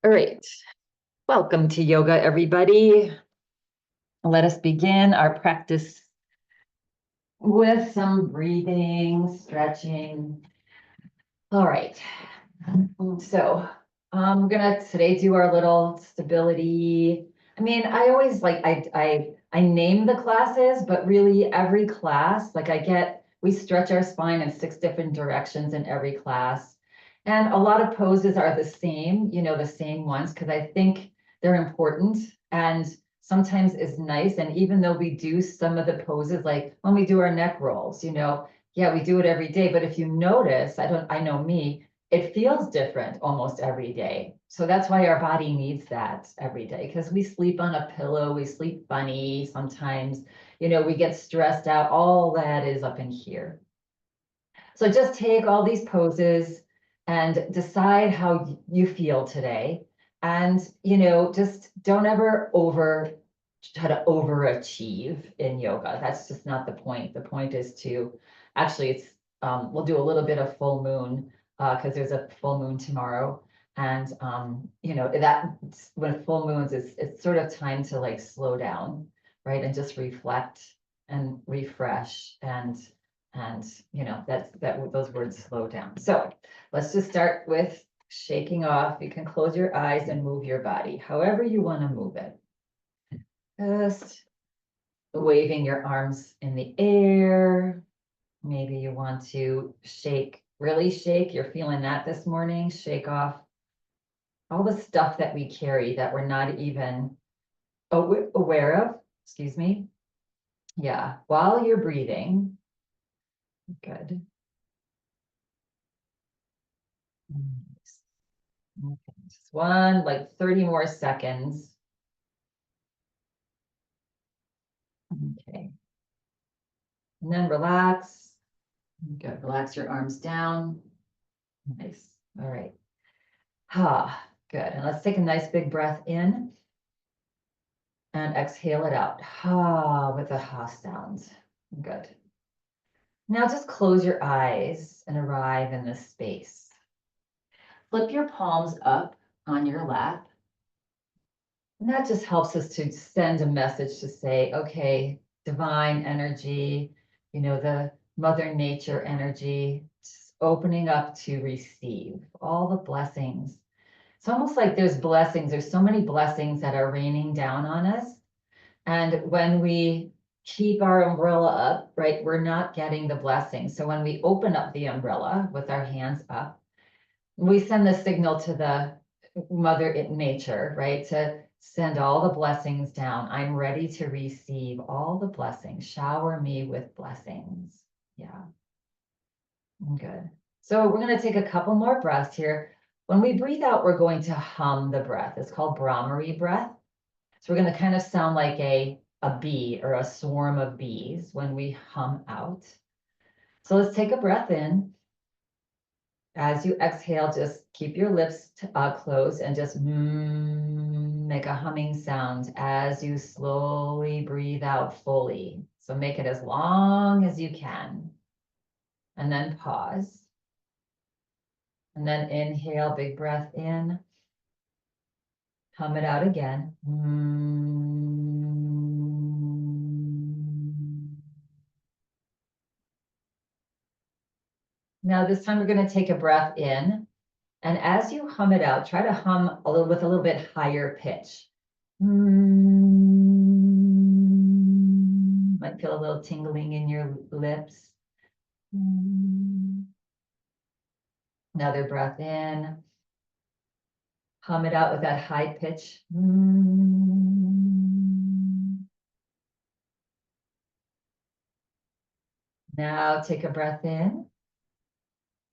All right. Welcome to yoga, everybody. Let us begin our practice with some breathing, stretching. All right. So I'm gonna today do our little stability. I mean, I always like I name the classes, but really every class, we stretch our spine in 6 different directions in every class. And a lot of poses are the same, the same ones, because I think they're important and sometimes it's nice. And even though we do some of the poses, like when we do our neck rolls, yeah, we do it every day. But if you notice, I know me, it feels different almost every day. So that's why our body needs that every day, because we sleep on a pillow, we sleep funny sometimes, we get stressed out. All that is up in here. So just take all these poses and decide how you feel today. And, just don't ever try to overachieve in yoga. That's just not the point. The point is to actually, we'll do a little bit of full moon because there's a full moon tomorrow. And, that when full moons, it's sort of time to like slow down, right? And just reflect and refresh and those words slow down. So let's just start with shaking off. You can close your eyes and move your body however you want to move it. Just waving your arms in the air. Maybe you want to shake, really shake. You're feeling that this morning. Shake off all the stuff that we carry that we're not even aware of. Excuse me. Yeah, while you're breathing. Good. Nice. Okay, just one, like 30 more seconds. Okay. And then relax. Good. Relax your arms down. Nice. All right. Ha. Good. And let's take a nice big breath in and exhale it out. Ha, with a ha sound. Good. Now just close your eyes and arrive in this space. Flip your palms up on your lap. And that just helps us to send a message to say, okay, divine energy, the Mother Nature energy, just opening up to receive all the blessings. It's almost like there's so many blessings that are raining down on us. And when we keep our umbrella up, right, we're not getting the blessings. So when we open up the umbrella with our hands up, we send the signal to the Mother Nature, right, to send all the blessings down. I'm ready to receive all the blessings. Shower me with blessings. Yeah, good. So we're going to take a couple more breaths here. When we breathe out, we're going to hum the breath. It's called Brahmari breath. So we're going to kind of sound like a bee or a swarm of bees when we hum out. So let's take a breath in. As you exhale, just keep your lips closed and just make a humming sound as you slowly breathe out fully. So make it as long as you can. And then pause. And then inhale, big breath in. Hum it out again. Now this time we're going to take a breath in. And as you hum it out, try to hum with a little bit higher pitch. Might feel a little tingling in your lips. Another breath in. Hum it out with that high pitch. Now take a breath in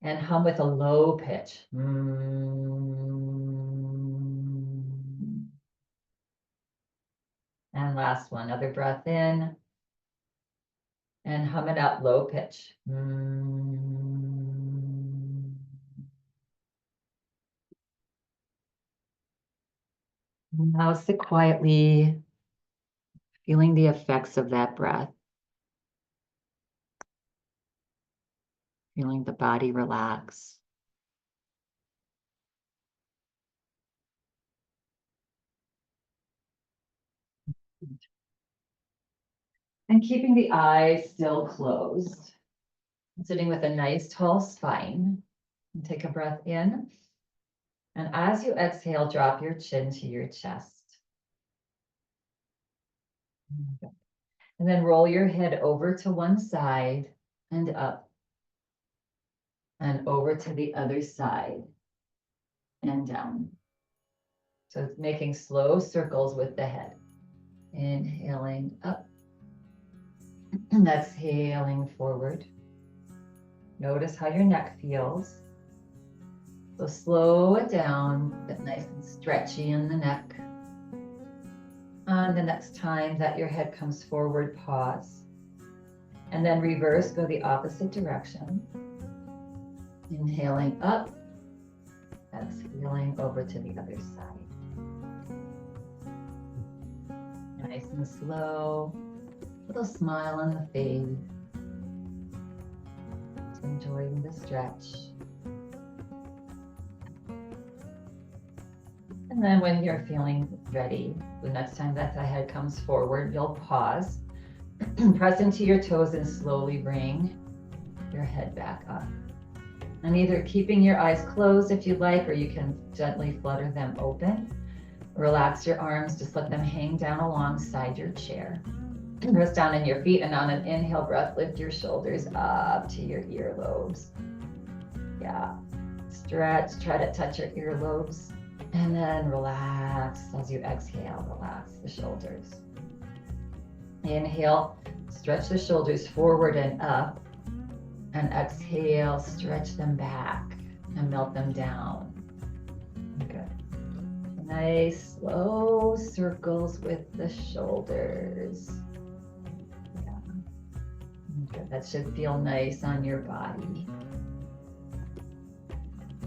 and hum with a low pitch. And last one, another breath in and hum it out low pitch. Now sit quietly, feeling the effects of that breath, feeling the body relax. And keeping the eyes still closed. Sitting with a nice tall spine. And take a breath in. And as you exhale, drop your chin to your chest. And then roll your head over to one side and up. And over to the other side and down. So it's making slow circles with the head. Inhaling up. And exhaling forward. Notice how your neck feels. So slow it down, get nice and stretchy in the neck. And the next time that your head comes forward, pause. And then reverse, go the opposite direction. Inhaling up, exhaling over to the other side. Nice and slow, little smile on the face. Just enjoying the stretch. And then when you're feeling ready, the next time that the head comes forward, you'll pause, press into your toes and slowly bring your head back up. And either keeping your eyes closed if you like, or you can gently flutter them open. Relax your arms, just let them hang down alongside your chair. Press down in your feet, and on an inhale breath, lift your shoulders up to your earlobes. Yeah, stretch, try to touch your earlobes. And then relax as you exhale, relax the shoulders. Inhale, stretch the shoulders forward and up. And exhale, stretch them back and melt them down. Good. Nice, slow circles with the shoulders. Yeah. Good. That should feel nice on your body.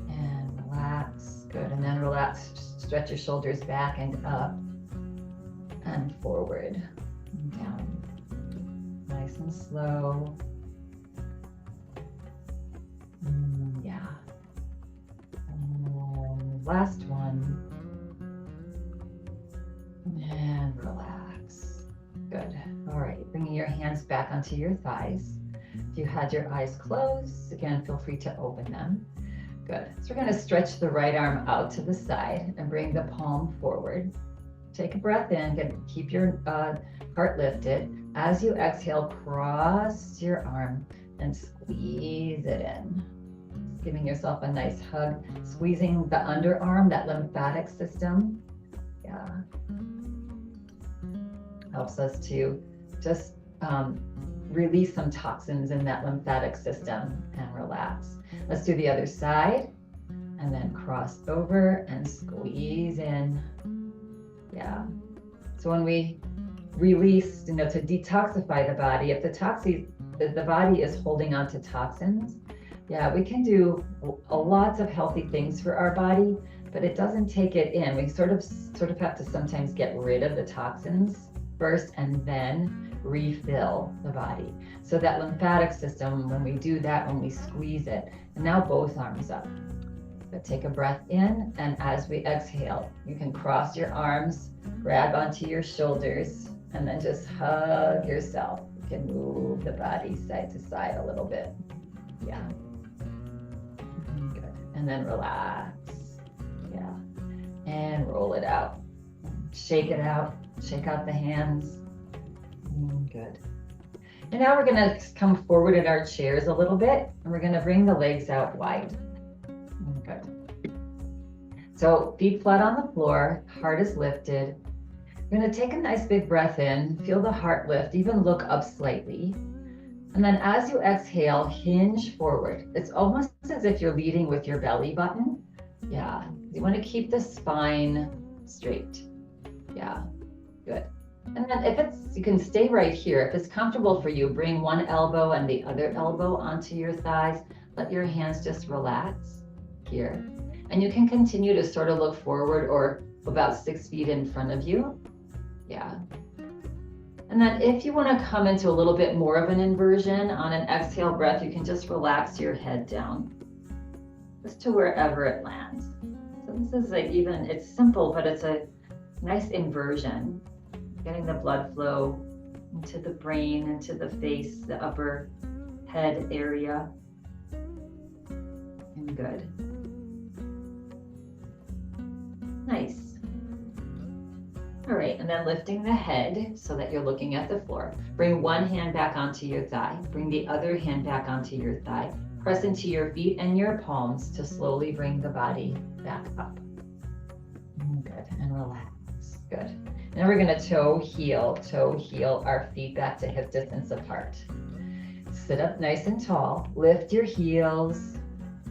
And relax. Good, and then relax, stretch your shoulders back and up and forward and down. Nice and slow. Yeah. And last one. And relax. Good. All right, bringing your hands back onto your thighs. If you had your eyes closed, again, feel free to open them. Good. So we're going to stretch the right arm out to the side and bring the palm forward. Take a breath in, keep your heart lifted. As you exhale, cross your arm and squeeze it in. Giving yourself a nice hug, squeezing the underarm, that lymphatic system. Yeah. Helps us to just release some toxins in that lymphatic system and relax. Let's do the other side, and then cross over and squeeze in. Yeah. So when we release, to detoxify the body, if the body is holding on to toxins, yeah, we can do lots of healthy things for our body, but it doesn't take it in. We sort of have to sometimes get rid of the toxins first and then refill the body. So that lymphatic system, when we do that, when we squeeze it, and now both arms up. But take a breath in, and as we exhale, you can cross your arms, grab onto your shoulders, and then just hug yourself. You can move the body side to side a little bit. Yeah. Good. And then relax. Yeah. And roll it out. Shake it out. Shake out the hands. Good. And now we're going to come forward in our chairs a little bit, and we're going to bring the legs out wide. Good. So feet flat on the floor, heart is lifted. You're going to take a nice big breath in, feel the heart lift, even look up slightly. And then as you exhale, hinge forward. It's almost as if you're leading with your belly button. Yeah. You want to keep the spine straight. Yeah. Good. And then you can stay right here. If it's comfortable for you, bring one elbow and the other elbow onto your thighs. Let your hands just relax here. And you can continue to sort of look forward or about 6 feet in front of you. Yeah. And then if you want to come into a little bit more of an inversion on an exhale breath, you can just relax your head down just to wherever it lands. So this is it's simple, but it's a nice inversion. getting the blood flow into the brain, into the face, the upper head area. And good. Nice. All right, and then lifting the head so that you're looking at the floor. Bring one hand back onto your thigh. Bring the other hand back onto your thigh. Press into your feet and your palms to slowly bring the body back up. Good, and relax. Good. And then we're gonna toe heel our feet back to hip distance apart. Sit up nice and tall. Lift your heels.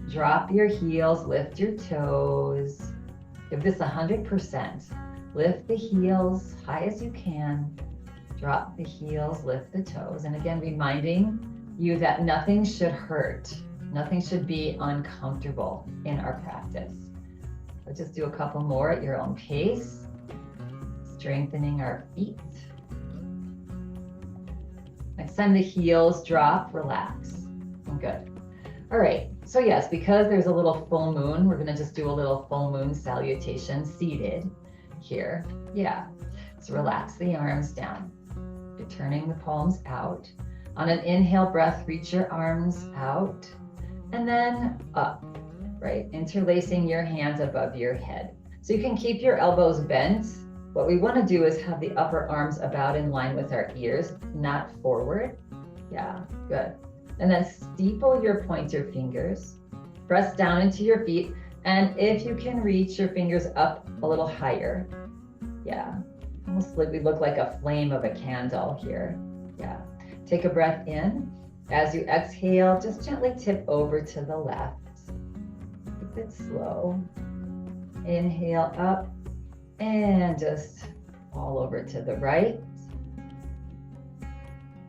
Drop your heels, lift your toes. Give this 100%. Lift the heels high as you can. Drop the heels, lift the toes. And again, reminding you that nothing should hurt. Nothing should be uncomfortable in our practice. Let's just do a couple more at your own pace. Strengthening our feet. Next time the heels drop, relax. Good. All right, so yes, because there's a little full moon, we're gonna just do a little full moon salutation seated here. Yeah, so relax the arms down. You're turning the palms out. On an inhale breath, reach your arms out and then up, right? Interlacing your hands above your head. So you can keep your elbows bent. What we wanna do is have the upper arms about in line with our ears, not forward. Yeah, good. And then steeple your pointer fingers, press down into your feet, and if you can reach your fingers up a little higher. Yeah, almost like we look like a flame of a candle here. Yeah, take a breath in. As you exhale, just gently tip over to the left. Keep it slow. Inhale up and just fall over to the right.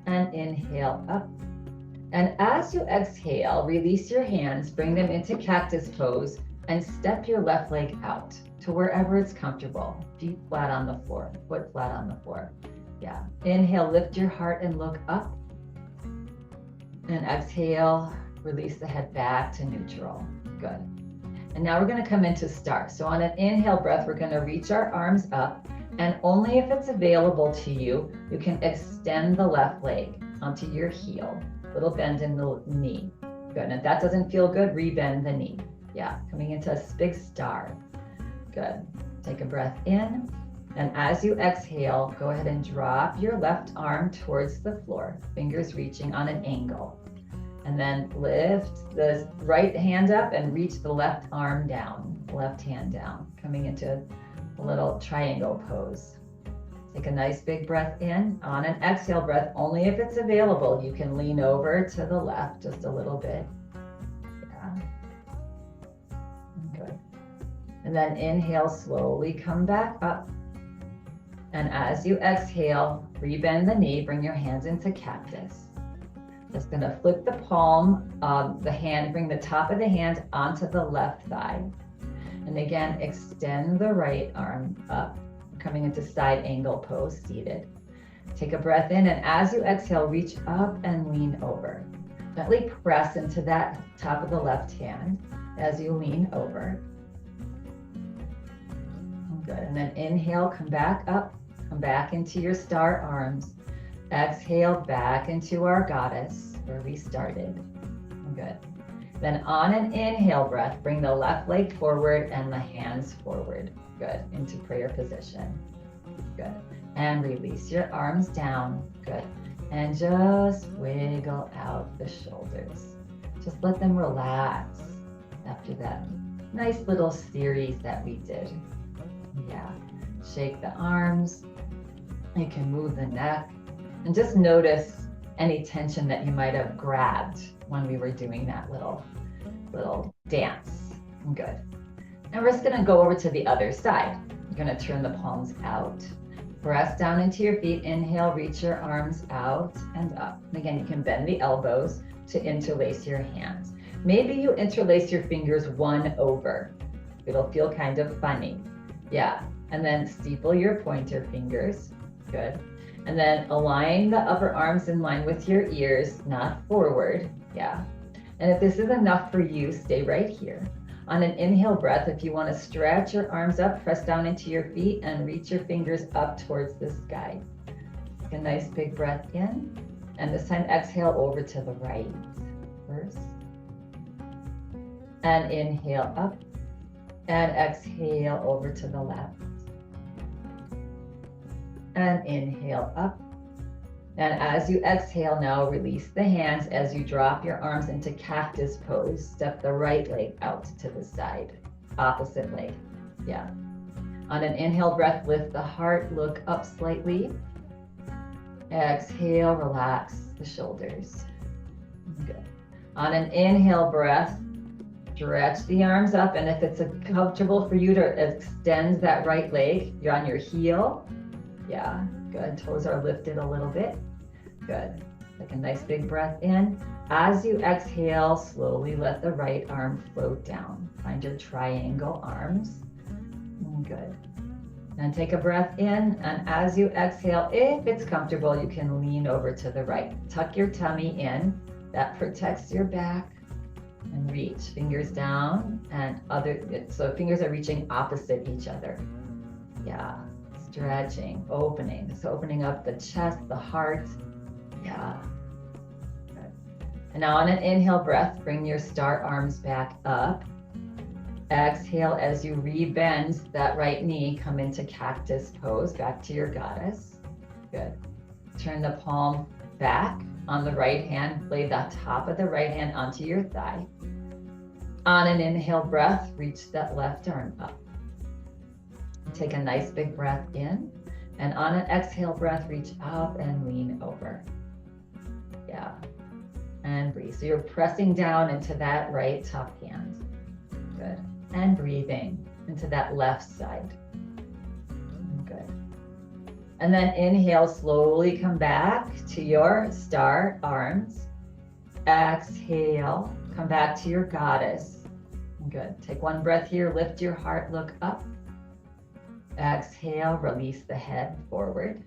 And inhale up. And as you exhale, release your hands, bring them into cactus pose, and step your left leg out to wherever it's comfortable. Feet flat on the floor, foot flat on the floor. Yeah. Inhale, lift your heart and look up. And exhale, release the head back to neutral. Good. And now we're going to come into star. So on an inhale breath, we're going to reach our arms up, and only if it's available to you, you can extend the left leg onto your heel. Little bend in the knee. Good. And if that doesn't feel good, rebend the knee. Yeah, coming into a big star. Good. Take a breath in. And as you exhale, go ahead and drop your left arm towards the floor, fingers reaching on an angle. And then lift the right hand up and reach the left arm down, left hand down, coming into a little triangle pose. Take a nice big breath in. On an exhale breath, only if it's available, you can lean over to the left just a little bit. Yeah. Good. And then inhale, slowly come back up. And as you exhale, rebend the knee, bring your hands into cactus. Just gonna flip the palm of the hand, bring the top of the hand onto the left thigh. And again, extend the right arm up, coming into side angle pose, seated. Take a breath in, and as you exhale, reach up and lean over. Gently press into that top of the left hand as you lean over. Good, and then inhale, come back up, come back into your star arms. Exhale, back into our goddess, where we started. Good. Then on an inhale breath, bring the left leg forward and the hands forward. Good, into prayer position. Good. And release your arms down. Good. And just wiggle out the shoulders. Just let them relax after that nice little series that we did. Yeah. Shake the arms. You can move the neck. And just notice any tension that you might have grabbed when we were doing that little dance. Good. And we're just gonna go over to the other side. You're gonna turn the palms out. Press down into your feet. Inhale, reach your arms out and up. And again, you can bend the elbows to interlace your hands. Maybe you interlace your fingers one over. It'll feel kind of funny. Yeah. And then steeple your pointer fingers. Good. And then align the upper arms in line with your ears, not forward. Yeah. And if this is enough for you, stay right here. On an inhale breath, if you want to stretch your arms up, press down into your feet and reach your fingers up towards the sky. Take a nice big breath in, and this time exhale over to the right first. And inhale up, and exhale over to the left. And inhale up. And as you exhale now, release the hands as you drop your arms into cactus pose. Step the right leg out to the side, opposite leg. Yeah. On an inhale breath, lift the heart, look up slightly. Exhale, relax the shoulders. Good. On an inhale breath, stretch the arms up. And if it's comfortable for you to extend that right leg, you're on your heel. Yeah, good. Toes are lifted a little bit. Good. Take a nice big breath in. As you exhale, slowly let the right arm float down. Find your triangle arms. Good. And take a breath in. And as you exhale, if it's comfortable, you can lean over to the right. Tuck your tummy in. That protects your back. And reach. Fingers down and so fingers are reaching opposite each other. Yeah. Stretching, opening. So opening up the chest, the heart. Yeah. Good. And now on an inhale breath, bring your star arms back up. Exhale as you rebend that right knee, come into cactus pose, back to your goddess. Good. Turn the palm back on the right hand, lay the top of the right hand onto your thigh. On an inhale breath, reach that left arm up. Take a nice big breath in, and on an exhale breath, reach up and lean over. Yeah, and breathe. So you're pressing down into that right top hand. Good. And breathing into that left side. Good. And then inhale, slowly come back to your star arms. Exhale, come back to your goddess. Good. Take one breath here, lift your heart, look up. Exhale, release the head forward.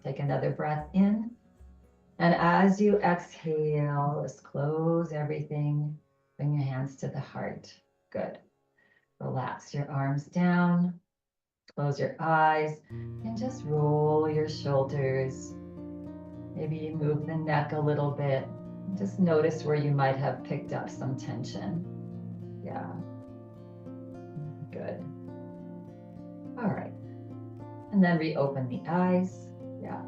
Take another breath in. And as you exhale, just close everything. Bring your hands to the heart. Good. Relax your arms down. Close your eyes and just roll your shoulders. Maybe move the neck a little bit. Just notice where you might have picked up some tension. Yeah. Good. All right. And then reopen the eyes. Yeah.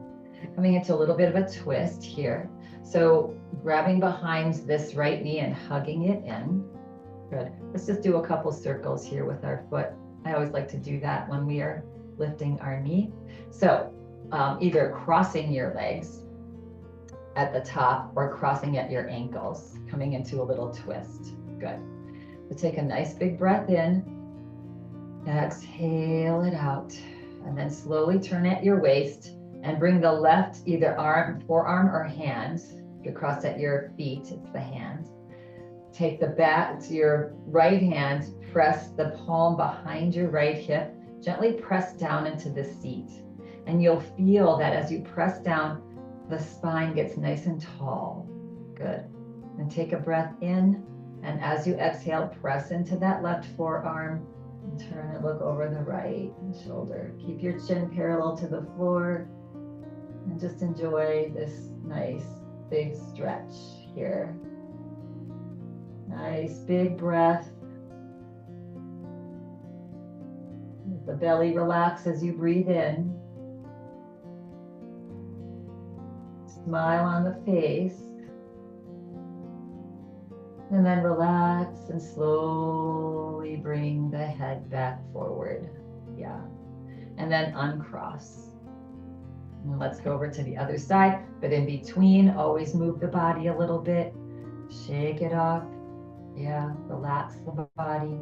Coming into a little bit of a twist here. So grabbing behind this right knee and hugging it in. Good. Let's just do a couple circles here with our foot. I always like to do that when we are lifting our knee. So either crossing your legs at the top or crossing at your ankles, coming into a little twist. Good. So take a nice big breath in. Exhale it out. And then slowly turn at your waist and bring the left either arm, forearm, or hand. If you're crossed at your feet, it's the hand. Take the back to your right hand, press the palm behind your right hip, gently press down into the seat. And you'll feel that as you press down, the spine gets nice and tall. Good. And take a breath in. And as you exhale, press into that left forearm and turn and look over the right shoulder. Keep your chin parallel to the floor and just enjoy this nice big stretch here. Nice big breath. Let the belly relax as you breathe in. Smile on the face. And then relax and slowly bring the head back forward. Yeah. And then uncross. And let's go over to the other side. But in between, always move the body a little bit. Shake it off. Yeah, relax the body.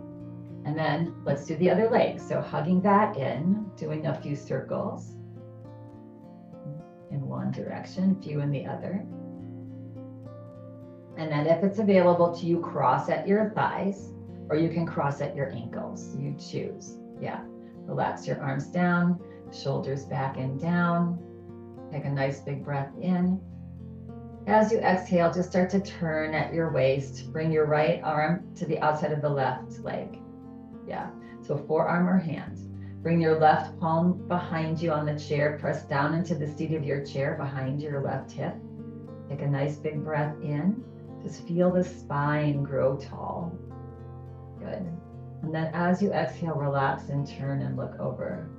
And then let's do the other leg. So hugging that in, doing a few circles in one direction, a few in the other. And then if it's available to you, cross at your thighs, or you can cross at your ankles. You choose. Yeah. Relax your arms down, shoulders back and down. Take a nice big breath in. As you exhale, just start to turn at your waist. Bring your right arm to the outside of the left leg. Yeah, so forearm or hand. Bring your left palm behind you on the chair. Press down into the seat of your chair behind your left hip. Take a nice big breath in. Just feel the spine grow tall. Good. And then as you exhale, relax and turn and look over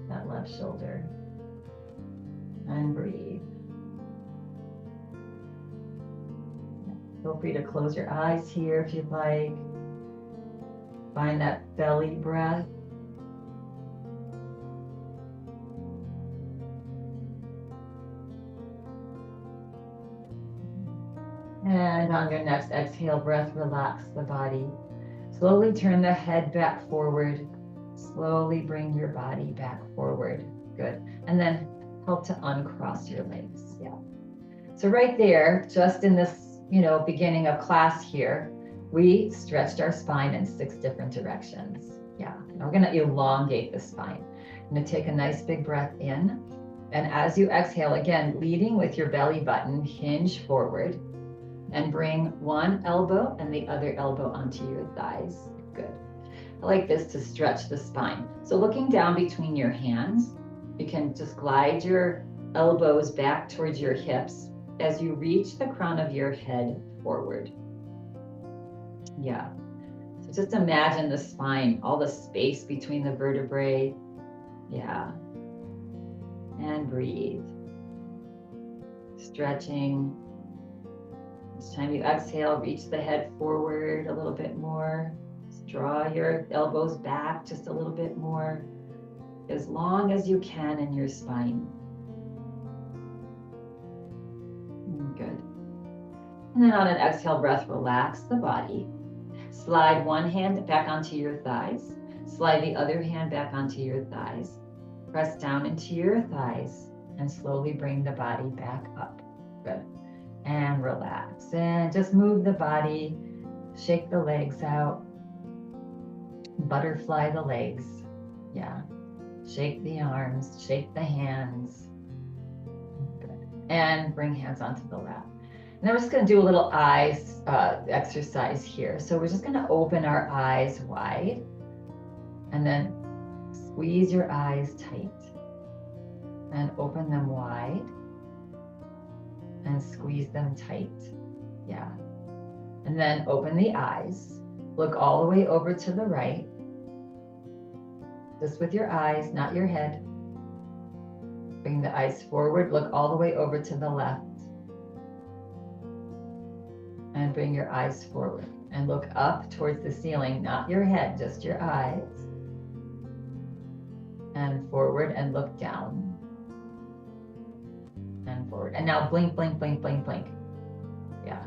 that left shoulder. And breathe. Feel free to close your eyes here if you'd like. Find that belly breath. And on your next exhale breath, relax the body. Slowly turn the head back forward. Slowly bring your body back forward. Good. And then help to uncross your legs. Yeah. So right there, just in this, beginning of class here, we stretched our spine in 6 different directions. Yeah. Now we're going to elongate the spine. I'm going to take a nice big breath in. And as you exhale, again, leading with your belly button, hinge forward. And bring one elbow and the other elbow onto your thighs. Good. I like this to stretch the spine. So looking down between your hands, you can just glide your elbows back towards your hips as you reach the crown of your head forward. Yeah. So just imagine the spine, all the space between the vertebrae. Yeah. And breathe. Stretching. Each time you exhale, reach the head forward a little bit more. Just draw your elbows back just a little bit more, as long as you can in your spine. Good. And then on an exhale breath, relax the body. Slide one hand back onto your thighs. Slide the other hand back onto your thighs. Press down into your thighs and slowly bring the body back up. Good. And relax. And just move the body. Shake the legs out. Butterfly the legs. Yeah. Shake the arms. Shake the hands. Good. And bring hands onto the lap. And then we're just going to do a little eyes exercise here. So we're just going to open our eyes wide. And then squeeze your eyes tight. And open them wide. And squeeze them tight. Yeah. And then open the eyes. Look all the way over to the right. Just with your eyes, not your head. Bring the eyes forward. Look all the way over to the left. And bring your eyes forward. And look up towards the ceiling, not your head, just your eyes. And forward and look down. And forward. And now blink, blink, blink, blink, blink. Yeah.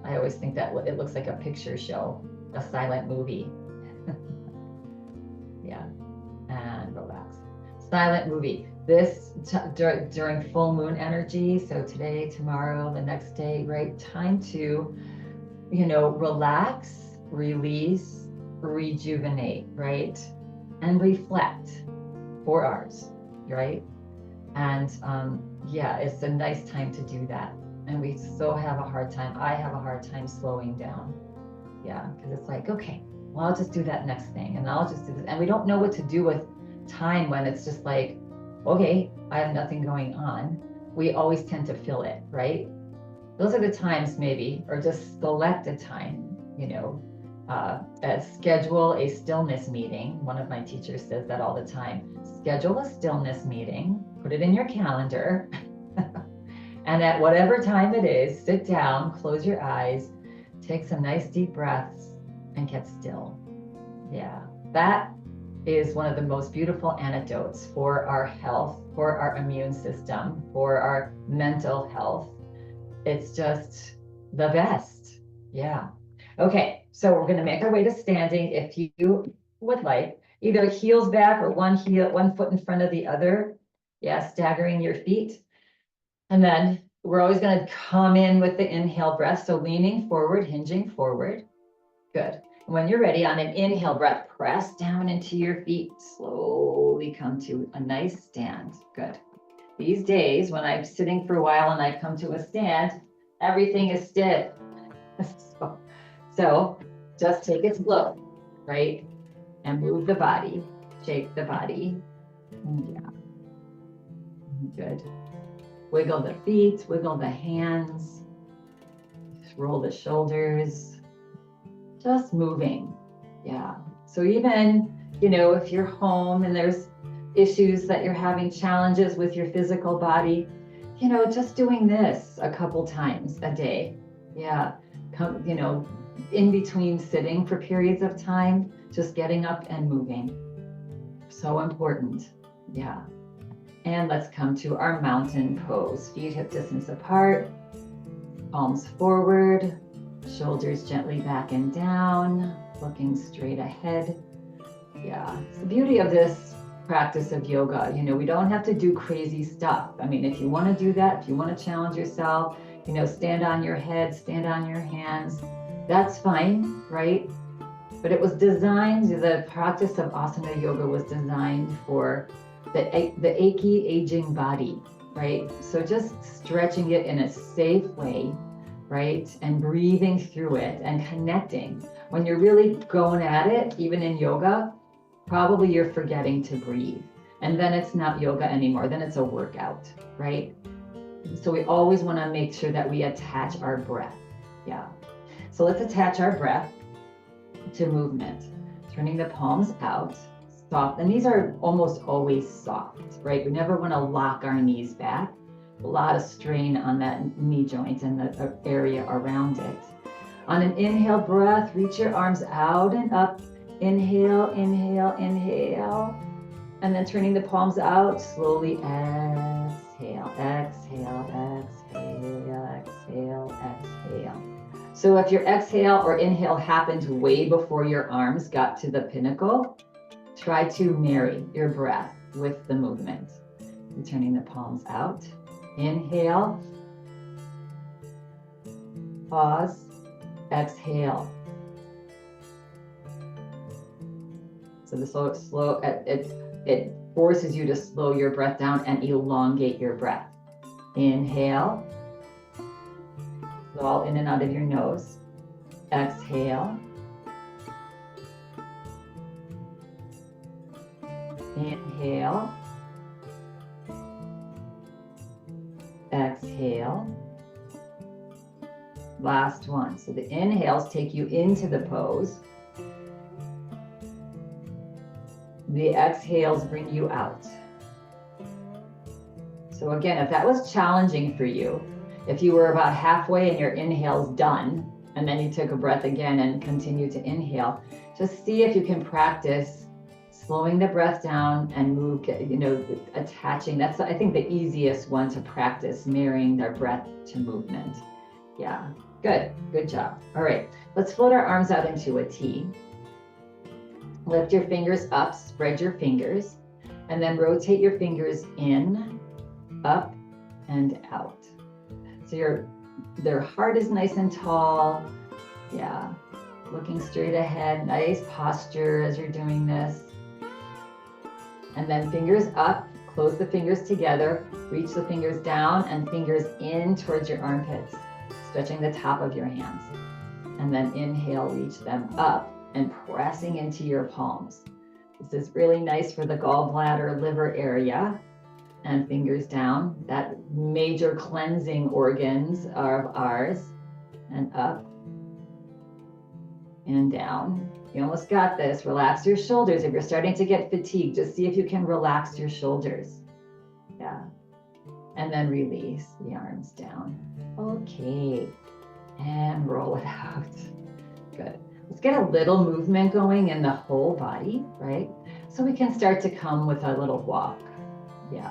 I always think that it looks like a picture show, a silent movie. Yeah. And relax. Silent movie. This during full moon energy. So today, tomorrow, the next day, right? Time to, relax, release, rejuvenate, right? And reflect. 4 hours, right? And yeah, it's a nice time to do that. And we so have a hard time. I have a hard time slowing down. Yeah, because it's like, okay, well, I'll just do that next thing. And I'll just do this. And we don't know what to do with time when it's just like, okay, I have nothing going on. We always tend to fill it, right? Those are the times maybe, or just select a time, schedule a stillness meeting. One of my teachers says that all the time. Schedule a stillness meeting, put it in your calendar, and at whatever time it is, sit down, close your eyes, take some nice deep breaths, and get still. Yeah, that is one of the most beautiful antidotes for our health, for our immune system, for our mental health. It's just the best. Yeah. Okay, so we're going to make our way to standing. If you would like, either heels back or one foot in front of the other. Yeah, staggering your feet. And then we're always going to come in with the inhale breath. So leaning forward, hinging forward. Good. When you're ready, on an inhale breath, press down into your feet. Slowly come to a nice stand. Good. These days, when I'm sitting for a while and I come to a stand, everything is stiff. So just take it slow, right? And move the body, shake the body. Yeah, good. Wiggle the feet, wiggle the hands, just roll the shoulders, just moving. Yeah. So even, if you're home and there's issues that you're having challenges with your physical body, just doing this a couple times a day. Yeah. In between sitting for periods of time, just getting up and moving. So important. Yeah. And let's come to our mountain pose. Feet hip distance apart, palms forward, shoulders gently back and down, looking straight ahead. Yeah, it's the beauty of this practice of yoga. We don't have to do crazy stuff. I mean, if you want to do that, if you want to challenge yourself, stand on your head, stand on your hands, that's fine, right? But it was designed, the practice of asana yoga was designed for the achy, aging body, right? So just stretching it in a safe way, right? And breathing through it and connecting. When you're really going at it, even in yoga, probably you're forgetting to breathe. And then it's not yoga anymore, then it's a workout, right? So we always want to make sure that we attach our breath. Yeah. So let's attach our breath to movement, turning the palms out, soft. And these are almost always soft, right? We never want to lock our knees back. A lot of strain on that knee joint and the area around it. On an inhale breath, reach your arms out and up. Inhale, inhale, inhale. And then turning the palms out, slowly exhale, exhale, exhale, exhale, exhale. So if your exhale or inhale happened way before your arms got to the pinnacle, try to marry your breath with the movement. And turning the palms out. Inhale. Pause. Exhale. So the slow, it forces you to slow your breath down and elongate your breath. Inhale. All in and out of your nose. Exhale. Inhale. Exhale. Last one. So the inhales take you into the pose. The exhales bring you out. So again, if that was challenging for you, if you were about halfway and your inhale's done, and then you took a breath again and continue to inhale, just see if you can practice slowing the breath down and move, attaching. That's, I think, the easiest one to practice, marrying their breath to movement. Yeah, good job. All right, let's float our arms out into a T. Lift your fingers up, spread your fingers, and then rotate your fingers in, up, and out. So their heart is nice and tall. Yeah, looking straight ahead, nice posture as you're doing this. And then fingers up, close the fingers together, reach the fingers down and fingers in towards your armpits, stretching the top of your hands. And then inhale, reach them up and pressing into your palms. This is really nice for the gallbladder, liver area. And fingers down, that major cleansing organs are of ours, and up and down. You almost got this. Relax your shoulders. If you're starting to get fatigued, just see if you can relax your shoulders. Yeah. And then release the arms down. Okay. And roll it out. Good. Let's get a little movement going in the whole body, right? So we can start to come with a little walk. Yeah.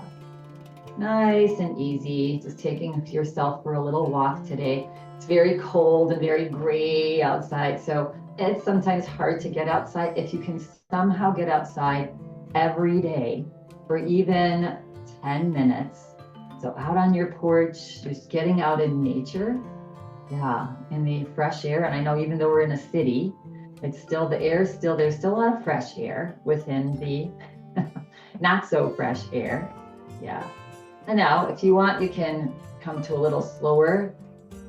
Nice and easy, just taking yourself for a little walk today. It's very cold and very gray outside, so it's sometimes hard to get outside. If you can somehow get outside every day for even 10 minutes, so out on your porch, just getting out in nature, yeah, in the fresh air. And I know even though we're in a city, it's still, there's still a lot of fresh air within the not so fresh air, yeah. And now, if you want, you can come to a little slower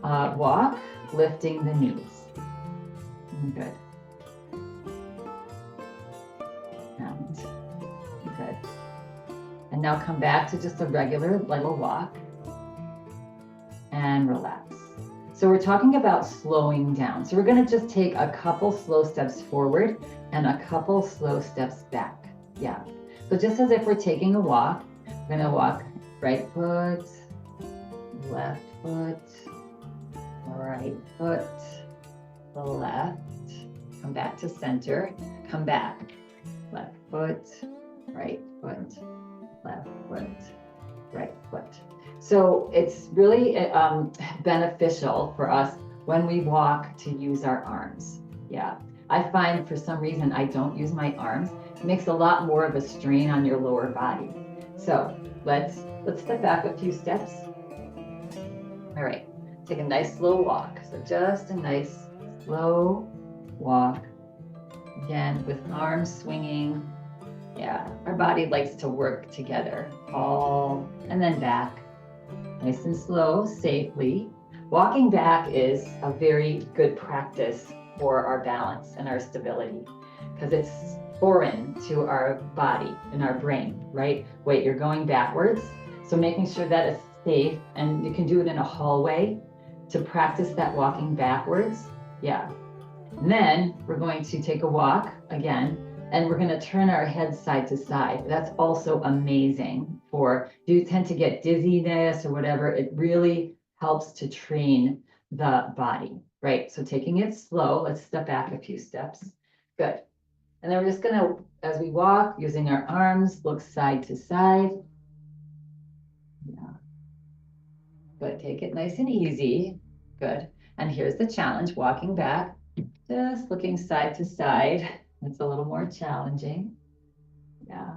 walk, lifting the knees. Good. And good. And now come back to just a regular little walk and relax. So we're talking about slowing down. So we're going to just take a couple slow steps forward and a couple slow steps back. Yeah. So just as if we're taking a walk, we're going to walk right foot, left foot, right foot, left, come back to center, come back, left foot, right foot, left foot, right foot. So it's really beneficial for us when we walk to use our arms. Yeah, I find for some reason I don't use my arms. It makes a lot more of a strain on your lower body. So let's step back a few steps. All right, take a nice slow walk. So just a nice slow walk. Again, with arms swinging. Yeah, our body likes to work together. All, and then back. Nice and slow, safely. Walking back is a very good practice for our balance and our stability because it's foreign to our body and our brain, right? Wait, you're going backwards. So making sure that it's safe, and you can do it in a hallway to practice that walking backwards. Yeah. And then we're going to take a walk again, and we're going to turn our head side to side. That's also amazing for, if you tend to get dizziness or whatever, it really helps to train the body, right? So taking it slow, let's step back a few steps. Good. And then we're just going to, as we walk, using our arms, look side to side. Yeah. Good. Take it nice and easy. Good. And here's the challenge, walking back, just looking side to side. It's a little more challenging. Yeah.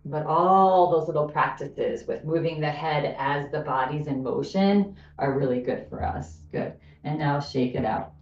But all those little practices with moving the head as the body's in motion are really good for us. Good. And now shake it out.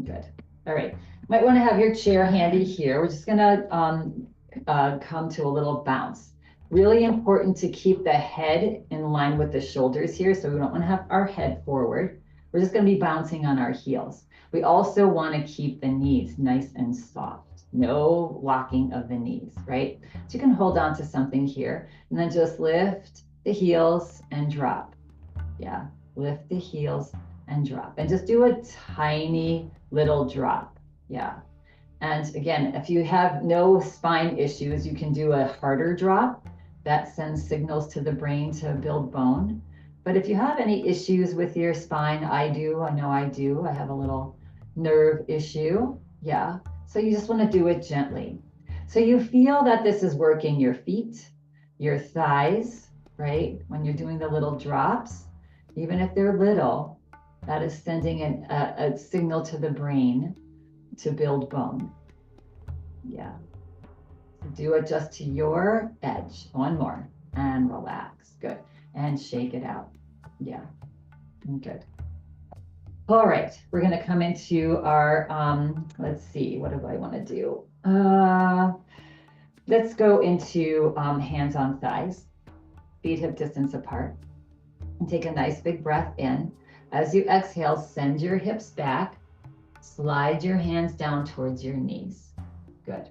Good. All right. Might want to have your chair handy here. We're just going to come to a little bounce. Really important to keep the head in line with the shoulders here. So we don't want to have our head forward. We're just going to be bouncing on our heels. We also want to keep the knees nice and soft. No locking of the knees, right? So you can hold on to something here and then just lift the heels and drop. Yeah, lift the heels and drop. And just do a tiny little drop. Yeah. And again, if you have no spine issues, you can do a harder drop. That sends signals to the brain to build bone. But if you have any issues with your spine, I know I do. I have a little nerve issue. Yeah. So you just want to do it gently. So you feel that this is working your feet, your thighs, right? When you're doing the little drops, even if they're little, that is sending a signal to the brain to build bone. Yeah. Do it just to your edge. One more and relax. Good. And shake it out. Yeah. Good. All right. We're going to come into our, let's see, what do I want to do? Let's go into hands on thighs, feet hip distance apart. And take a nice big breath in. As you exhale, send your hips back. Slide your hands down towards your knees. Good.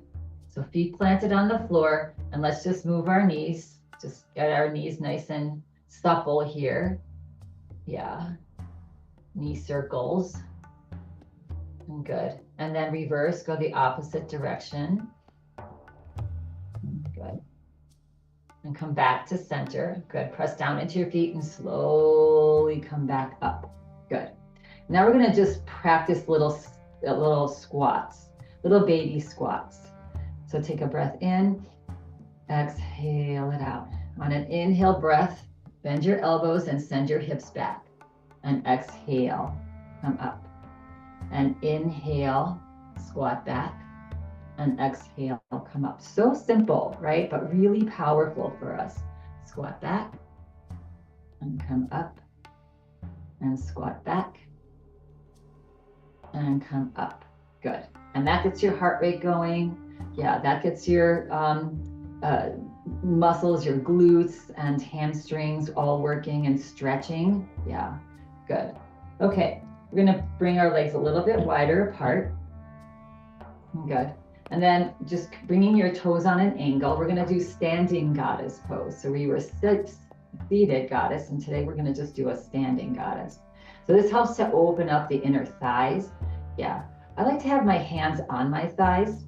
So feet planted on the floor, and let's just move our knees. Just get our knees nice and supple here. Yeah. Knee circles. Good. And then reverse, go the opposite direction. Good. And come back to center. Good. Press down into your feet and slowly come back up. Good. Now we're going to just practice little squats, little baby squats. So take a breath in, exhale it out. On an inhale breath, bend your elbows and send your hips back. And exhale, come up. And inhale, squat back. And exhale, come up. So simple, right? But really powerful for us. Squat back and come up. And squat back and come up. Good. And that gets your heart rate going. Yeah, that gets your muscles, your glutes and hamstrings all working and stretching. Yeah. Good. Okay, we're gonna bring our legs a little bit wider apart. Good. And then just bringing your toes on an angle, we're gonna do standing goddess pose. So we were seated goddess, and today we're gonna just do a standing goddess. So this helps to open up the inner thighs. Yeah, I like to have my hands on my thighs.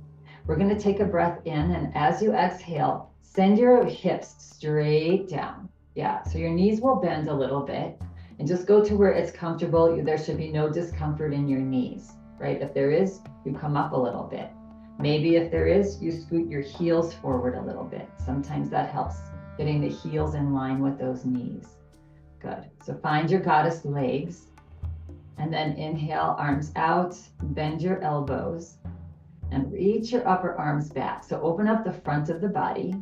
We're gonna take a breath in, and as you exhale, send your hips straight down. Yeah, so your knees will bend a little bit, and just go to where it's comfortable. There should be no discomfort in your knees, right? If there is, you come up a little bit. Maybe if there is, you scoot your heels forward a little bit. Sometimes that helps, getting the heels in line with those knees. Good. So find your goddess legs, and then inhale, arms out, bend your elbows, and reach your upper arms back. So open up the front of the body.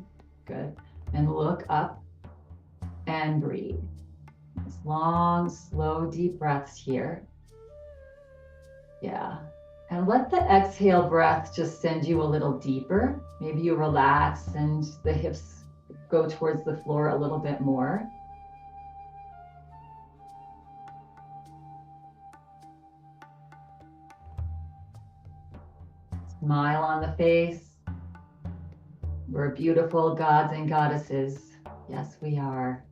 Good. And look up and breathe. Nice long, slow, deep breaths here. Yeah. And let the exhale breath just send you a little deeper. Maybe you relax and the hips go towards the floor a little bit more. Smile on the face. We're beautiful gods and goddesses. Yes, we are.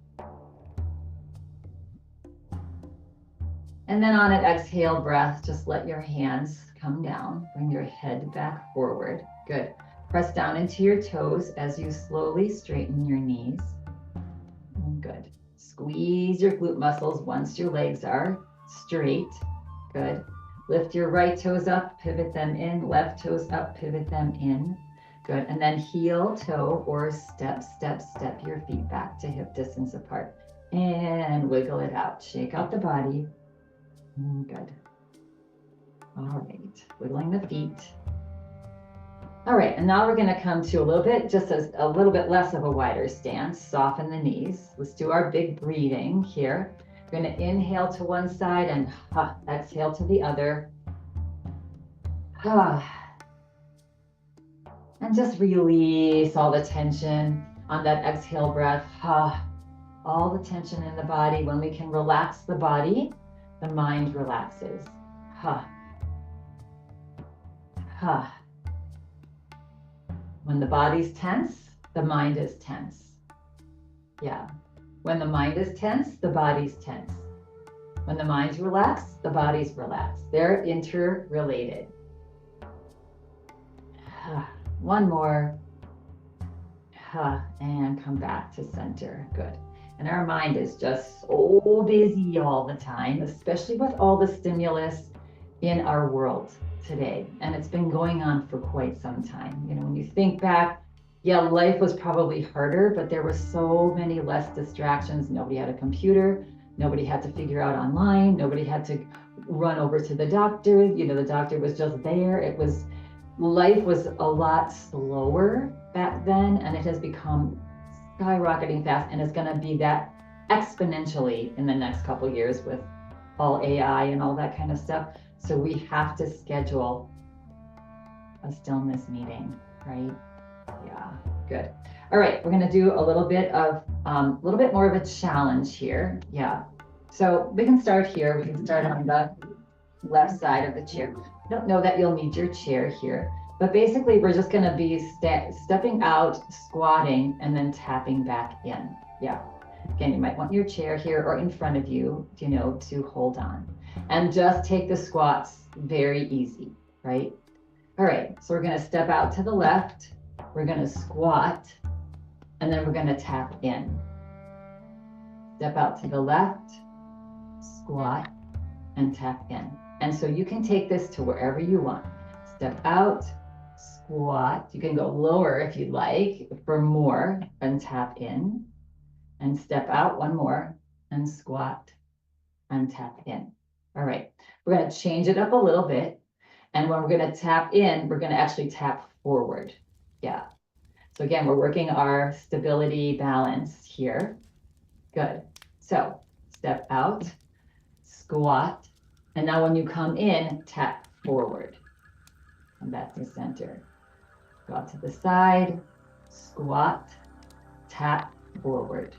And then on an exhale breath, just let your hands come down. Bring your head back forward. Good. Press down into your toes as you slowly straighten your knees. Good. Squeeze your glute muscles once your legs are straight. Good. Lift your right toes up, pivot them in. Left toes up, pivot them in. Good. And then heel, toe, or step your feet back to hip distance apart. And wiggle it out. Shake out the body. Good. All right. Wiggling the feet. All right, and now we're going to come to a little bit, just a little bit less of a wider stance. Soften the knees. Let's do our big breathing here. We're going to inhale to one side and exhale to the other. And just release all the tension on that exhale breath. All the tension in the body. When we can relax the body, the mind relaxes. When the body's tense, the mind is tense. Yeah. When the mind is tense, the body's tense. When the mind's relaxed, the body's relaxed. They're interrelated. One more. And come back to center. Good. And our mind is just so busy all the time, especially with all the stimulus in our world today. And it's been going on for quite some time. You know, when you think back, yeah, life was probably harder, but there were so many less distractions. Nobody had a computer. Nobody had to figure out online. Nobody had to run over to the doctor. You know, the doctor was just there. Life was a lot slower back then, and it has become skyrocketing fast, and it's going to be that exponentially in the next couple of years with all AI and all that kind of stuff. So we have to schedule a stillness meeting, right? Yeah, good. All right, we're going to do a little bit more of a challenge here. Yeah. So we can start here. We can start on the left side of the chair. I don't know that you'll need your chair here, but basically we're just going to be stepping out, squatting, and then tapping back in. Yeah. Again, you might want your chair here or in front of you, you know, to hold on. And just take the squats very easy, right? All right, so we're going to step out to the left. We're going to squat, and then we're going to tap in. Step out to the left, squat, and tap in. And so you can take this to wherever you want. Step out, squat. You can go lower if you'd like for more, and tap in. And step out one more, and squat, and tap in. All right, we're going to change it up a little bit. And when we're going to tap in, we're going to actually tap forward. Yeah. So again, we're working our stability balance here. Good. So step out, squat. And now when you come in, tap forward. Come back to center. Go out to the side, squat, tap forward.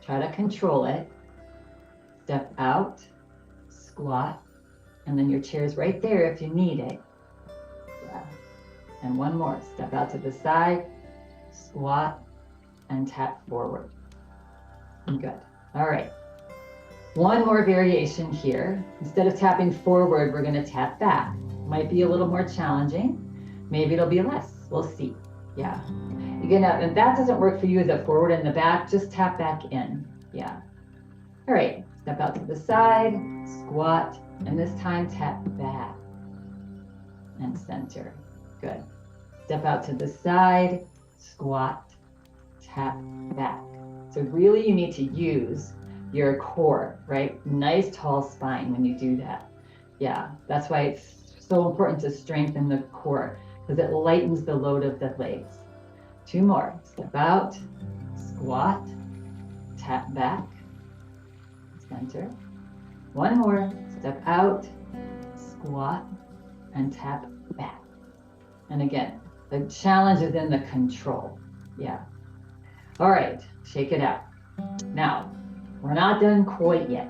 Try to control it. step out, squat, and then your chair's right there if you need it. Yeah. And one more, step out to the side, squat, and tap forward. Good. All right. One more variation here. Instead of tapping forward, we're going to tap back. Might be a little more challenging. Maybe it'll be less. We'll see. Yeah. Again, if that doesn't work for you, the forward and the back, just tap back in. Yeah. All right. Step out to the side, squat, and this time tap back and center. Good. Step out to the side, squat, tap back. So really you need to use your core, right? Nice tall spine when you do that. Yeah, that's why it's so important to strengthen the core because it lightens the load of the legs. Two more, step out, squat, tap back, center. One more, step out, squat, and tap back. And again, the challenge is in the control. Yeah. All right, shake it out. Now, we're not done quite yet.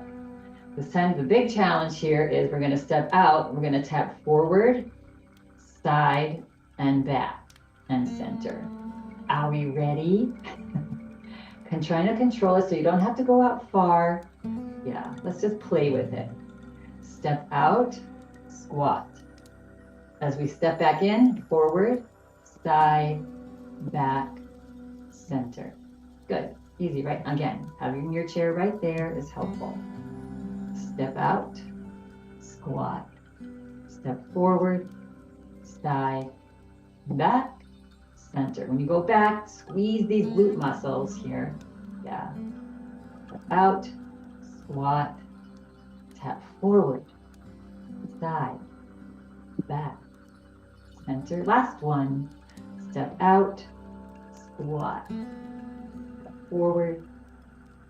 This time, the big challenge here is we're going to step out. We're going to tap forward, side, and back, and center. Are we ready? Trying to control it so you don't have to go out far. Yeah, let's just play with it. Step out, squat. As we step back in, forward, side, back, center. Good, easy, right? Again, having your chair right there is helpful. Step out, squat, step forward, side, back, center. When you go back, squeeze these glute muscles here. Yeah. Step out, squat, tap forward, side, back, center. Last one. Step out, squat, forward,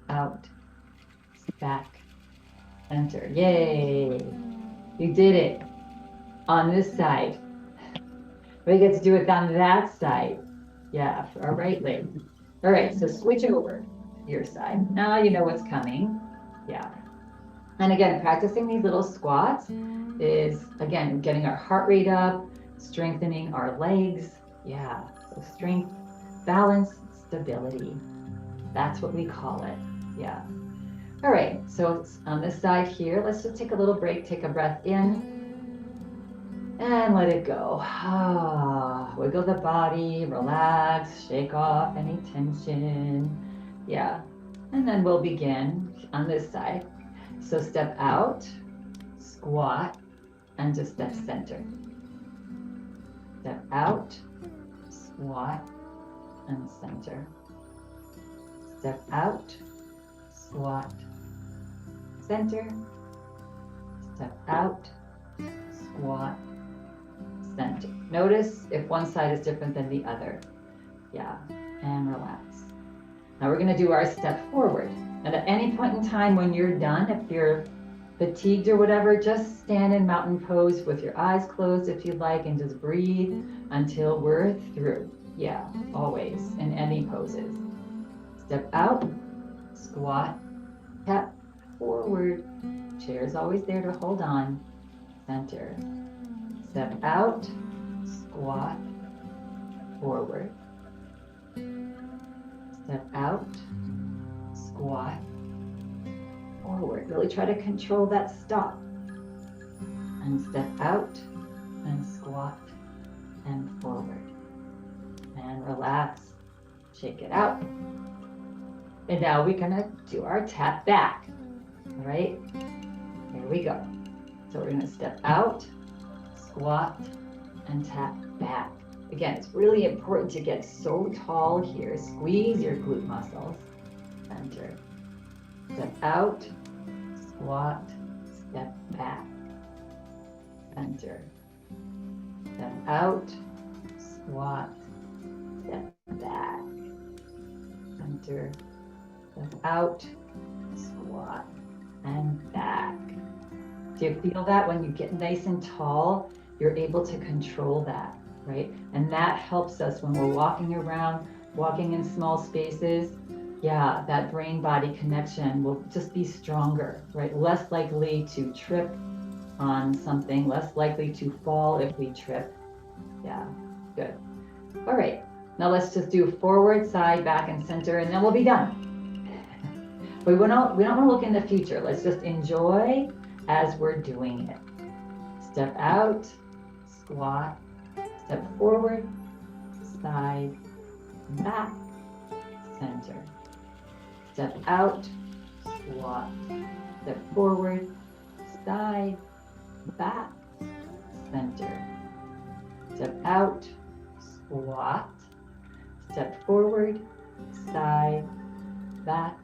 out, back, center. Yay! You did it on this side. We get to do it on that side. Yeah, for our right leg. All right, so switch over to your side. Now you know what's coming. Yeah. And again, practicing these little squats is, again, getting our heart rate up, strengthening our legs. Yeah, so strength, balance, stability. That's what we call it. Yeah. All right, so on this side here, let's just take a little break, take a breath in, and let it go. Wiggle the body, relax, shake off any tension. Yeah, and then we'll begin on this side. So step out, squat, and just step center. Step out, squat, and center. Step out, squat, center. Step out, squat, center. Notice if one side is different than the other. Yeah, and relax. Now we're gonna do our step forward. And at any point in time when you're done, if you're fatigued or whatever, just stand in mountain pose with your eyes closed if you'd like, and just breathe until we're through. Yeah, always, in any poses. Step out, squat, tap forward. Chair's always there to hold on. Center. Step out, squat, forward. Step out, squat, forward. Really try to control that stop. And step out and squat and forward. And relax. Shake it out. And now we're gonna do our tap back. All right, here we go. So we're gonna step out, squat, and tap back. Again, it's really important to get so tall here. Squeeze your glute muscles. Center. Step out, squat, step back. Center. Step out, squat, step back. Center. Step out, squat, and back. Do you feel that when you get nice and tall, you're able to control that, right? And that helps us when we're walking around, walking in small spaces. yeah, that brain-body connection will just be stronger, right? Less likely to trip on something, less likely to fall if we trip. Yeah, good. All right, now let's just do forward, side, back, and center, and then we'll be done. We don't want to look in the future. Let's just enjoy as we're doing it. Step out, squat, step forward, side, back, center. Step out, squat, step forward, side, back, center. Step out, squat, step forward, side, back,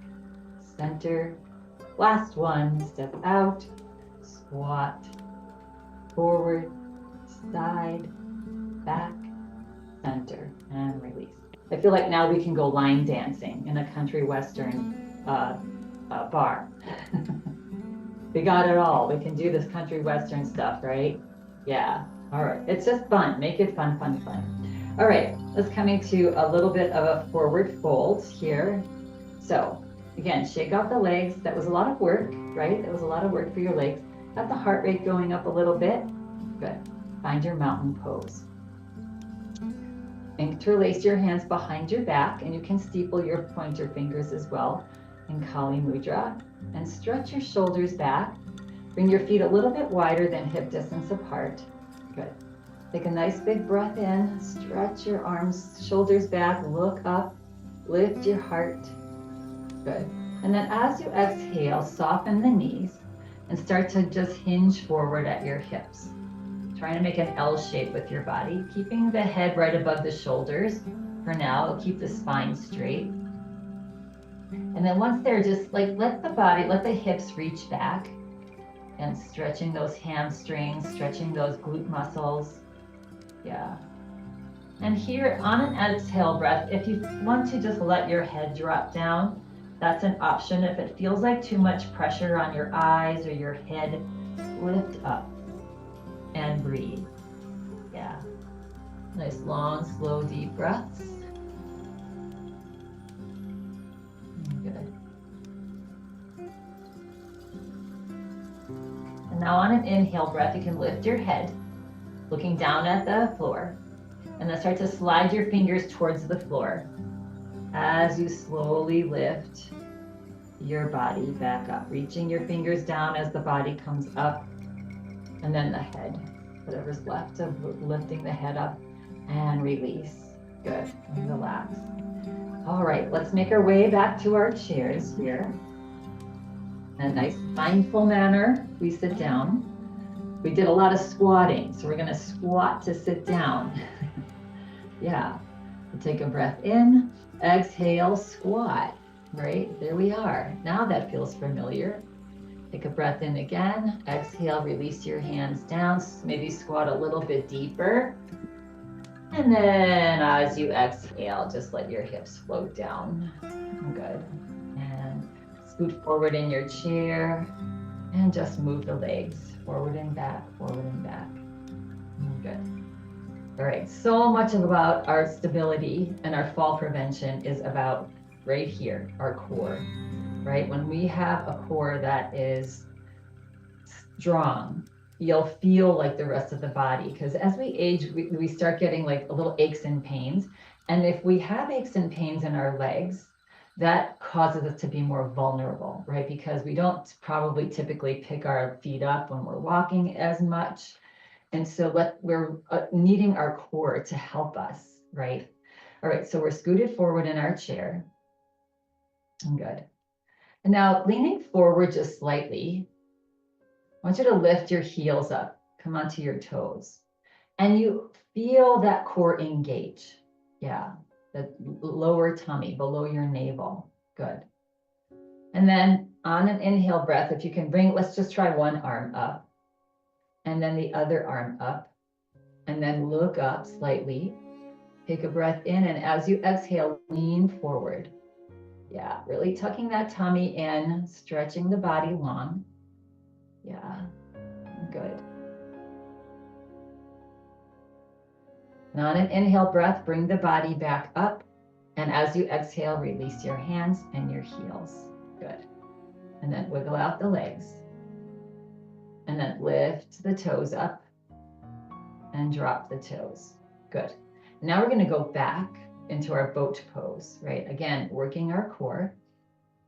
center. Last one, step out, squat, forward, side, back, center, and release. I feel like now we can go line dancing in a country western bar. We got it all. We can do this country western stuff, right? Yeah. All right. It's just fun. Make it fun, fun, fun. All right. Let's come into a little bit of a forward fold here. So again, shake out the legs. That was a lot of work, right? That was a lot of work for your legs. Got the heart rate going up a little bit. Good. Find your mountain pose. Interlace your hands behind your back, and you can steeple your pointer fingers as well in Kali Mudra, and stretch your shoulders back. Bring your feet a little bit wider than hip distance apart. Good. Take a nice big breath in, stretch your arms, shoulders back, look up, lift your heart. Good. And then as you exhale, soften the knees and start to just hinge forward at your hips. Trying to make an L shape with your body, keeping the head right above the shoulders. For now, keep the spine straight. And then once they're just like, let the hips reach back and stretching those hamstrings, stretching those glute muscles. Yeah. And here on an exhale breath, if you want to just let your head drop down, that's an option. If it feels like too much pressure on your eyes or your head, lift up and breathe. Yeah. Nice, long, slow, deep breaths. Good. And now on an inhale breath, you can lift your head, looking down at the floor, and then start to slide your fingers towards the floor as you slowly lift your body back up, reaching your fingers down as the body comes up, and then the head, whatever's left of lifting the head up, and release. Good, and relax. All right, let's make our way back to our chairs here. In a nice mindful manner, we sit down. We did a lot of squatting, so we're gonna squat to sit down. Yeah, we'll take a breath in, exhale, squat, right? There we are. Now that feels familiar. Take a breath in again, exhale, release your hands down, maybe squat a little bit deeper. And then as you exhale, just let your hips float down. Good. And scoot forward in your chair and just move the legs forward and back, forward and back. Good. All right, so much about our stability and our fall prevention is about right here, our core, right? When we have a core that is strong, you'll feel like the rest of the body, because as we age, we start getting like a little aches and pains. And if we have aches and pains in our legs, that causes us to be more vulnerable, right? Because we don't probably typically pick our feet up when we're walking as much. And so we're needing our core to help us, right? All right, so we're scooted forward in our chair. Good. And now leaning forward just slightly, I want you to lift your heels up, come onto your toes, and you feel that core engage. Yeah, the lower tummy, below your navel. Good. And then on an inhale breath, if you can bring, let's just try one arm up, and then the other arm up, and then look up slightly. Take a breath in, and as you exhale, lean forward. Yeah, really tucking that tummy in, stretching the body long. Yeah, good. And on an inhale breath, bring the body back up And as you exhale, release your hands and your heels. Good. And then wiggle out the legs. And then lift the toes up and drop the toes. Good. Now we're going to go back into our boat pose, right? Again, working our core.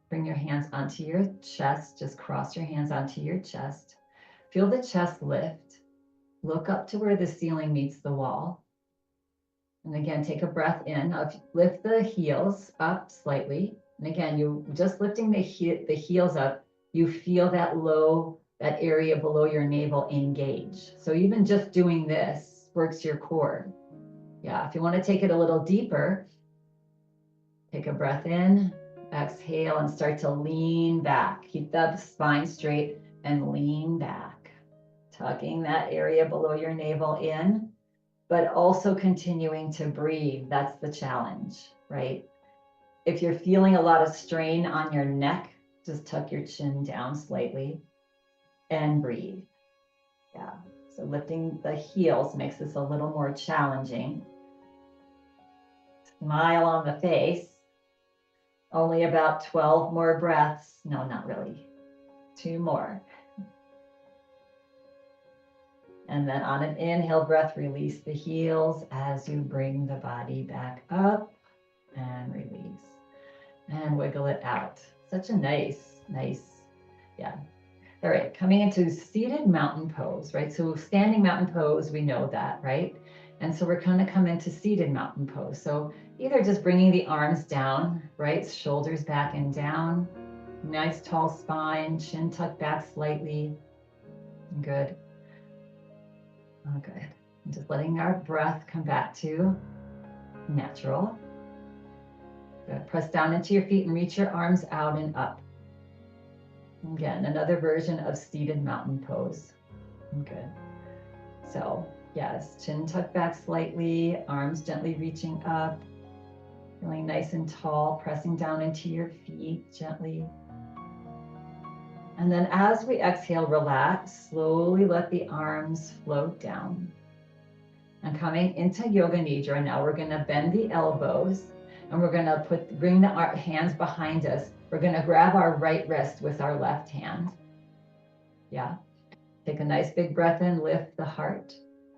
Bring your hands onto your chest. Just cross your hands onto your chest. Feel the chest lift. Look up to where the ceiling meets the wall. And again, take a breath in. Lift the heels up slightly. And again, you just lifting the heels up, you feel that area below your navel engage. So even just doing this works your core. Yeah, if you want to take it a little deeper, take a breath in, exhale, and start to lean back. Keep the spine straight and lean back. Tucking that area below your navel in, but also continuing to breathe. That's the challenge, right? If you're feeling a lot of strain on your neck, just tuck your chin down slightly and breathe. Yeah, so lifting the heels makes this a little more challenging. Smile on the face. Only about 12 more breaths. No, not really. 2 more. And then on an inhale breath, release the heels as you bring the body back up and release. And wiggle it out. Such a nice, yeah. All right, coming into seated mountain pose, right? So standing mountain pose, we know that, right? And so we're going to come into seated mountain pose. So either just bringing the arms down, right? Shoulders back and down. Nice tall spine, chin tucked back slightly. Good. Oh, good. And just letting our breath come back to natural. Good. Press down into your feet and reach your arms out and up. Again, another version of seated mountain pose. Good. So yes, chin tucked back slightly, arms gently reaching up, feeling nice and tall, pressing down into your feet gently. And then as we exhale, relax, slowly let the arms float down. And coming into Yoga Nidra, now we're going to bend the elbows and we're going to bring the hands behind us. We're going to grab our right wrist with our left hand. Yeah. Take a nice big breath in, lift the heart.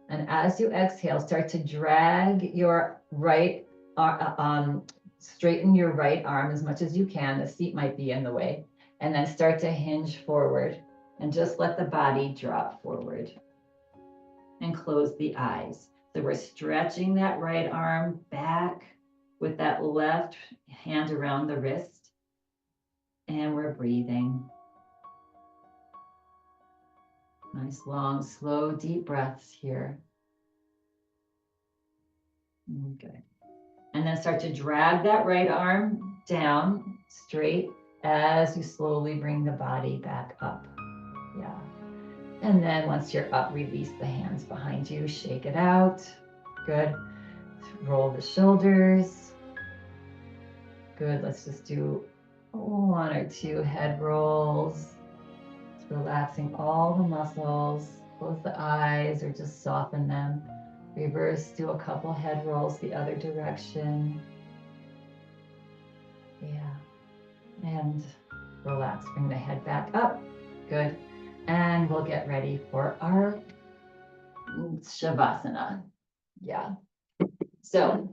And as you exhale, start to drag your right arm, straighten your right arm as much as you can. The seat might be in the way. And then start to hinge forward and just let the body drop forward. And close the eyes. So we're stretching that right arm back with that left hand around the wrist. And we're breathing. Nice, long, slow, deep breaths here. Good. And then start to drag that right arm down straight as you slowly bring the body back up. Yeah. And then once you're up, release the hands behind you, shake it out. Good. Roll the shoulders. Good. Let's just do 1 or 2 head rolls. Just relaxing all the muscles. Close the eyes or just soften them. Reverse, do a couple head rolls the other direction. Yeah. And relax, bring the head back up. Good. And we'll get ready for our shavasana. Yeah. So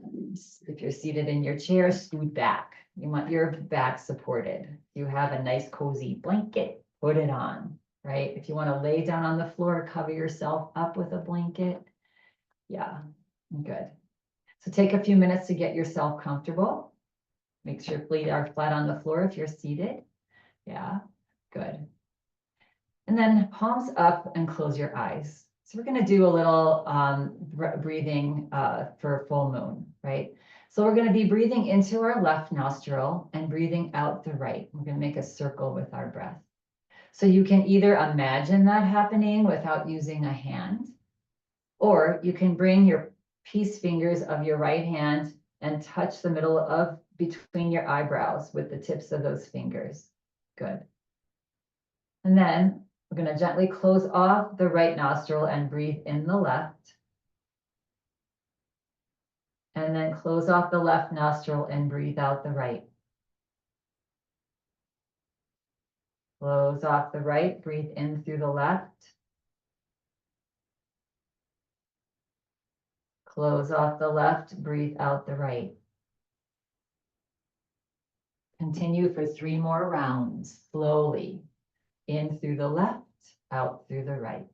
if you're seated in your chair, scoot back. You want your back supported. You have a nice cozy blanket, put it on, right? If you want to lay down on the floor, cover yourself up with a blanket. Yeah, good. So take a few minutes to get yourself comfortable. Make sure your feet are flat on the floor if you're seated. Yeah, good. And then palms up and close your eyes. So we're going to do a little breathing for full moon, right? So we're going to be breathing into our left nostril and breathing out the right. We're going to make a circle with our breath. So you can either imagine that happening without using a hand, or you can bring your peace fingers of your right hand and touch the middle of between your eyebrows with the tips of those fingers. Good. And then we're going to gently close off the right nostril and breathe in the left. And then close off the left nostril and breathe out the right. Close off the right, breathe in through the left. Close off the left, breathe out the right. Continue for 3 more rounds, slowly. In through the left, out through the right.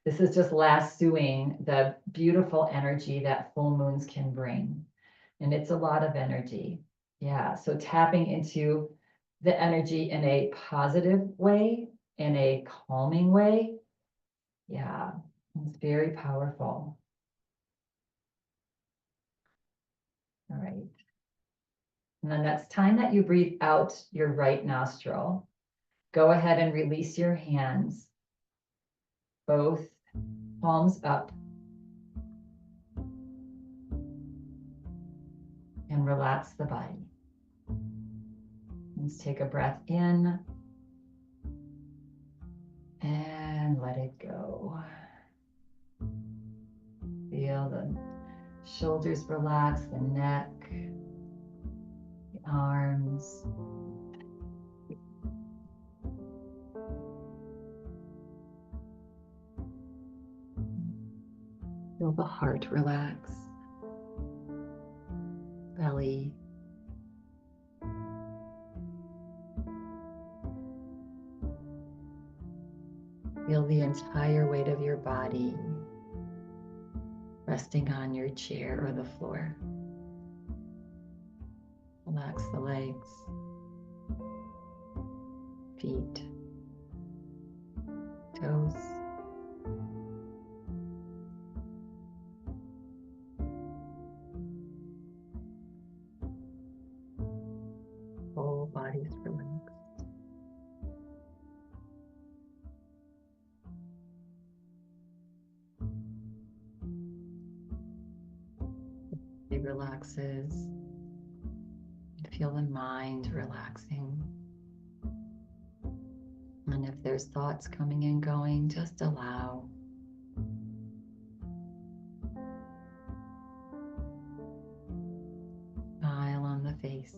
This is just lassoing the beautiful energy that full moons can bring. And it's a lot of energy. Yeah, so tapping into the energy in a positive way, in a calming way. Yeah, it's very powerful. All right. And the next time that you breathe out your right nostril, go ahead and release your hands, both palms up, and relax the body. Let's take a breath in and let it go. Feel the shoulders relax, the neck, the arms. Feel the heart relax, belly. Feel the entire weight of your body resting on your chair or the floor. Relax the legs, feet, toes. Whole body's relaxed. It relaxes. Feel the mind relaxing. And if there's thoughts coming and going, just allow. Smile on the face.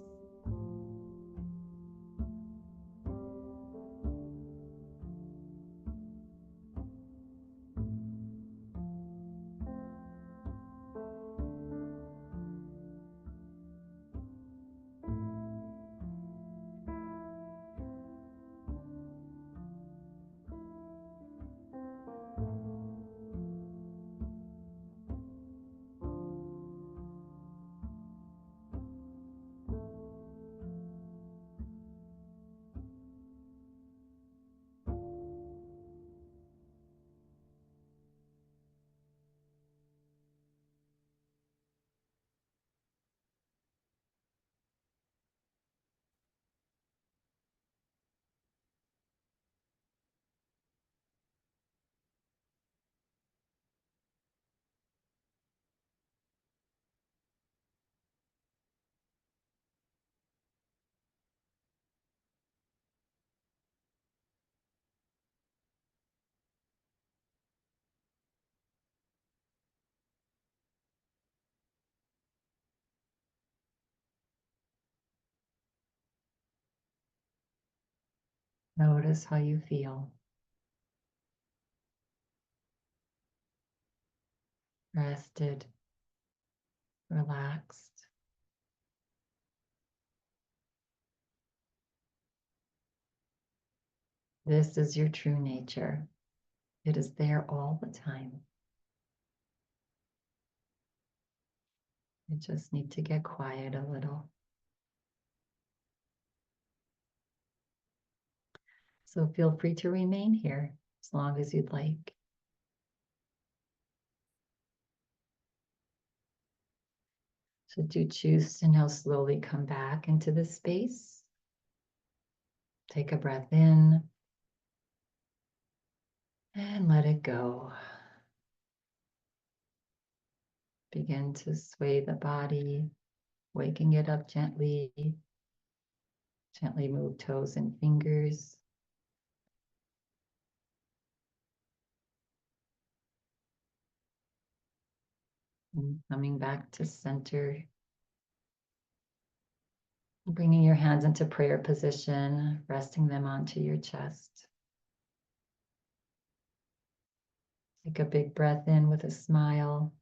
Notice how you feel. Rested, relaxed. This is your true nature. It is there all the time. You just need to get quiet a little. So feel free to remain here as long as you'd like. Should you choose to now slowly come back into this space, take a breath in and let it go. Begin to sway the body, waking it up gently. Gently move toes and fingers. And coming back to center. Bringing your hands into prayer position, resting them onto your chest. Take a big breath in with a smile.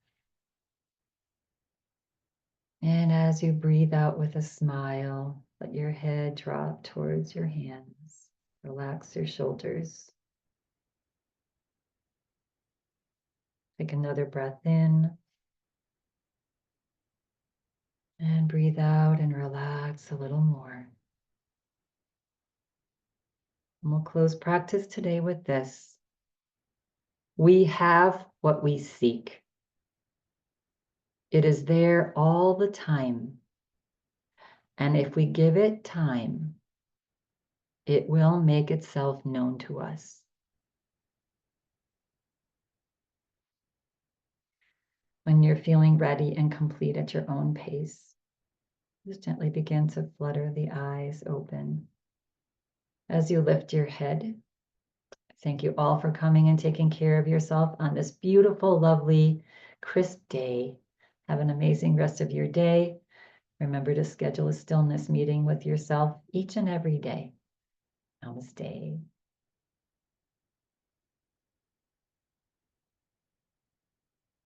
And as you breathe out with a smile, let your head drop towards your hands. Relax your shoulders. Take another breath in. And breathe out and relax a little more. And we'll close practice today with this. We have what we seek. It is there all the time. And if we give it time, it will make itself known to us. When you're feeling ready and complete at your own pace, just gently begin to flutter the eyes open. As you lift your head, thank you all for coming and taking care of yourself on this beautiful, lovely, crisp day. Have an amazing rest of your day. Remember to schedule a stillness meeting with yourself each and every day. Namaste.